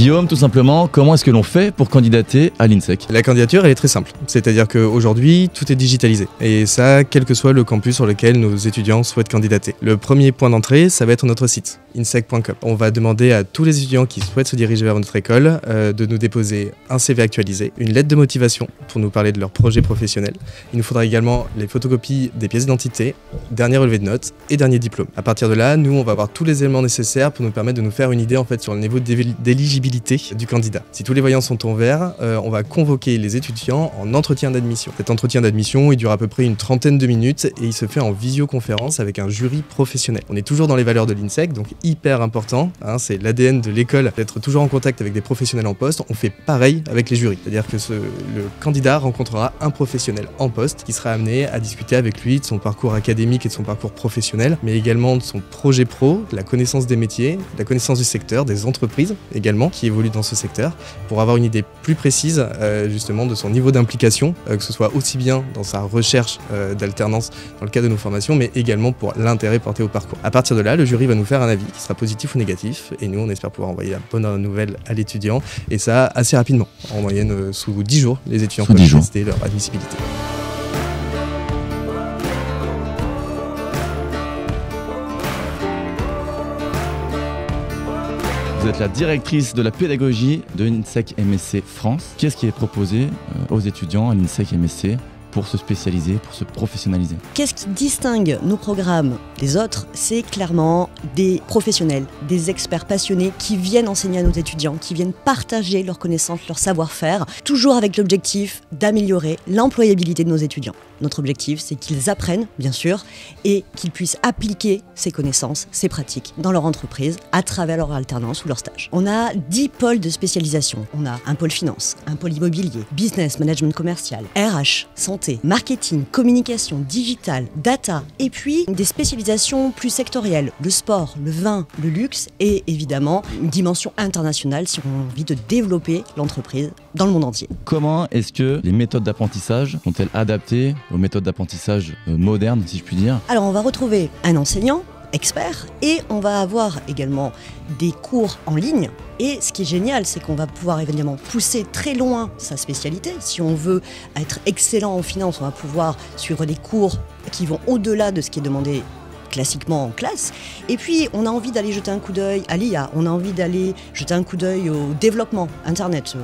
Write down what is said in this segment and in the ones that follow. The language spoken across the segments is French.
Guillaume, tout simplement, comment est-ce que l'on fait pour candidater à l'INSEC? La candidature, elle est très simple. C'est-à-dire qu'aujourd'hui, tout est digitalisé. Et ça, quel que soit le campus sur lequel nos étudiants souhaitent candidater. Le premier point d'entrée, ça va être notre site, insec.com. On va demander à tous les étudiants qui souhaitent se diriger vers notre école de nous déposer un CV actualisé, une lettre de motivation pour nous parler de leur projet professionnel. Il nous faudra également les photocopies des pièces d'identité, dernier relevé de notes et dernier diplôme. À partir de là, nous, on va avoir tous les éléments nécessaires pour nous permettre de nous faire une idée en fait sur le niveau d'éligibilité du candidat. Si tous les voyants sont en vert, on va convoquer les étudiants en entretien d'admission. Cet entretien d'admission, il dure à peu près une trentaine de minutes et il se fait en visioconférence avec un jury professionnel. On est toujours dans les valeurs de l'INSEC, donc hyper important, hein, c'est l'ADN de l'école d'être toujours en contact avec des professionnels en poste. On fait pareil avec les jurys, c'est-à-dire que le candidat rencontrera un professionnel en poste qui sera amené à discuter avec lui de son parcours académique et de son parcours professionnel, mais également de son projet pro, de la connaissance des métiers, de la connaissance du secteur, des entreprises également qui évoluent dans ce secteur, pour avoir une idée plus précise justement de son niveau d'implication, que ce soit aussi bien dans sa recherche d'alternance dans le cadre de nos formations, mais également pour l'intérêt porté au parcours. À partir de là, le jury va nous faire un avis qui sera positif ou négatif, et nous on espère pouvoir envoyer la bonne nouvelle à l'étudiant, et ça assez rapidement, en moyenne sous 10 jours, les étudiants peuvent tester leur admissibilité. Vous êtes la directrice de la pédagogie de l'INSEC MSC France. Qu'est-ce qui est proposé aux étudiants à l'INSEC MSC pour se spécialiser, pour se professionnaliser? Qu'est-ce qui distingue nos programmes des autres? C'est clairement des professionnels, des experts passionnés qui viennent enseigner à nos étudiants, qui viennent partager leurs connaissances, leur savoir-faire, toujours avec l'objectif d'améliorer l'employabilité de nos étudiants. Notre objectif, c'est qu'ils apprennent, bien sûr, et qu'ils puissent appliquer ces connaissances, ces pratiques dans leur entreprise à travers leur alternance ou leur stage. On a 10 pôles de spécialisation. On a un pôle finance, un pôle immobilier, business, management commercial, RH, santé, marketing, communication, digital, data, et puis des spécialisations plus sectorielles, le sport, le vin, le luxe, et évidemment une dimension internationale si on a envie de développer l'entreprise dans le monde entier. Comment est-ce que les méthodes d'apprentissage sont-elles adaptées aux méthodes d'apprentissage modernes, si je puis dire? Alors on va retrouver un enseignant expert et on va avoir également des cours en ligne. Et ce qui est génial, c'est qu'on va pouvoir évidemment pousser très loin sa spécialité. Si on veut être excellent en finance, on va pouvoir suivre des cours qui vont au-delà de ce qui est demandé classiquement en classe. Et puis, on a envie d'aller jeter un coup d'œil à l'IA, on a envie d'aller jeter un coup d'œil au développement Internet.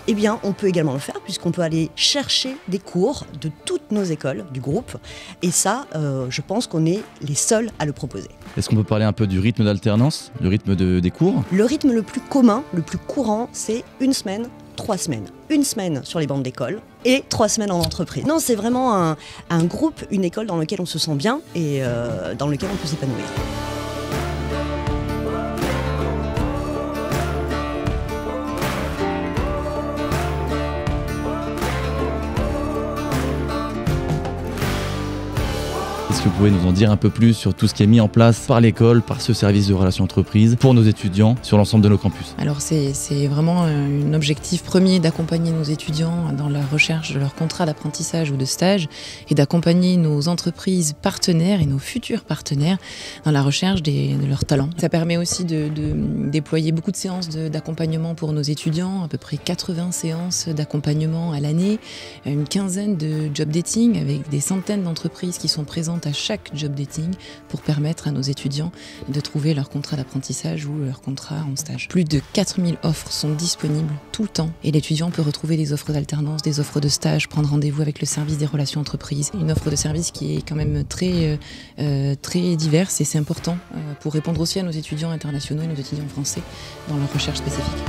Eh bien, on peut également le faire puisqu'on peut aller chercher des cours de toutes nos écoles du groupe. Et ça, je pense qu'on est les seuls à le proposer. Est-ce qu'on peut parler un peu du rythme d'alternance, le rythme des cours? Le rythme le plus commun, le plus courant, c'est 1 semaine, 3 semaines. 1 semaine sur les bancs d'école et 3 semaines en entreprise. Non, c'est vraiment un groupe, une école dans lequel on se sent bien et dans lequel on peut s'épanouir. Est-ce que vous pouvez nous en dire un peu plus sur tout ce qui est mis en place par l'école, par ce service de relations entreprises, pour nos étudiants sur l'ensemble de nos campus? Alors c'est vraiment un objectif premier d'accompagner nos étudiants dans la recherche de leur contrat d'apprentissage ou de stage et d'accompagner nos entreprises partenaires et nos futurs partenaires dans la recherche de leurs talents. Ça permet aussi de déployer beaucoup de séances d'accompagnement pour nos étudiants, à peu près 80 séances d'accompagnement à l'année, une quinzaine de job dating avec des centaines d'entreprises qui sont présentes à chaque job dating pour permettre à nos étudiants de trouver leur contrat d'apprentissage ou leur contrat en stage. Plus de 4000 offres sont disponibles tout le temps et l'étudiant peut retrouver des offres d'alternance, des offres de stage, prendre rendez-vous avec le service des relations entreprises. Une offre de service qui est quand même très diverse et c'est important pour répondre aussi à nos étudiants internationaux et nos étudiants français dans leur recherche spécifique.